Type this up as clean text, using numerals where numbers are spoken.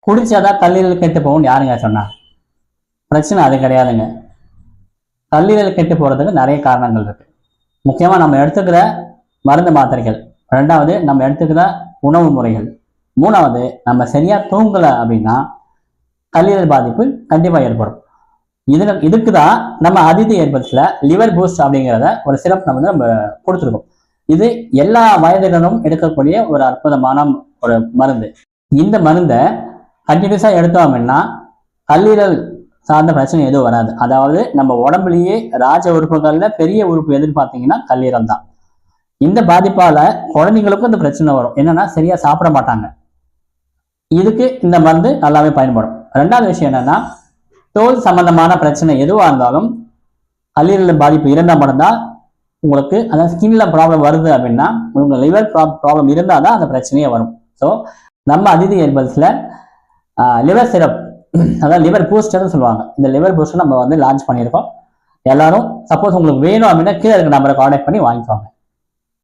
குடிச்சாதான் கல்லீரல் கெட்டு போகும்னு யாருங்க சொன்னா? பிரச்சனை அது கிடையாதுங்க. கல்லீரல் கெட்டு போறதுக்கு நிறைய காரணங்கள் இருக்கு. முக்கியமா நம்ம எடுத்துக்கிற மருந்து மாத்திரைகள், ரெண்டாவது நம்ம எடுத்துக்கிற உணவு முறைகள், மூணாவது நம்ம சரியா தூங்கல அப்படின்னா கல்லீரல் பாதிப்பு கண்டிப்பா ஏற்படும். இதுக்கு தான் நம்ம அதிதி ஏற்படுத்தல லிவர் பூஸ்ட் அப்படிங்கிறத ஒரு சிறப்பு நம்ம கொடுத்துருக்கோம். இது எல்லா வயதினரும் எடுக்கக்கூடிய ஒரு அற்புதமான ஒரு மருந்து. இந்த மருந்தை கண்டினியூஸா எடுத்தோம் அப்படின்னா கல்லீரல் சார்ந்த பிரச்சனை எதுவும் வராது. அதாவது நம்ம உடம்புலயே ராஜ உறுப்புகள்ல பெரிய உறுப்பு எதுன்னு பார்த்தீங்கன்னா கல்லீரல் தான். இந்த பாதிப்பால குழந்தைங்களுக்கும் இந்த பிரச்சனை வரும். என்னன்னா சரியா சாப்பிட மாட்டாங்க. இதுக்கு இந்த மருந்து நல்லாவே பயன்படும். ரெண்டாவது விஷயம் என்னன்னா, தோல் சம்பந்தமான பிரச்சனை எதுவாக இருந்தாலும் கல்லீரல் பாதிப்பு இருந்தால் மட்டும்தான் உங்களுக்கு, அதாவது ஸ்கின்ல ப்ராப்ளம் வருது அப்படின்னா உங்களுக்கு லிவர் ப்ராப்ளம் இருந்தால் தான் அந்த பிரச்சனையே வரும். ஸோ நம்ம அதிதி ஹெர்பல்ஸ்ல லிவர் சிரப், அதாவது லிவர் பூஸ்டர்னு சொல்லுவாங்க, இந்த லிவர் பூஸ்டர் நம்ம லான்ச் பண்ணியிருக்கோம். எல்லாரும் சப்போஸ் உங்களுக்கு வேணும் அப்படின்னா கீழே இருக்க நம்பரை கான்டாக்ட் பண்ணி வாங்கிக்கோங்க.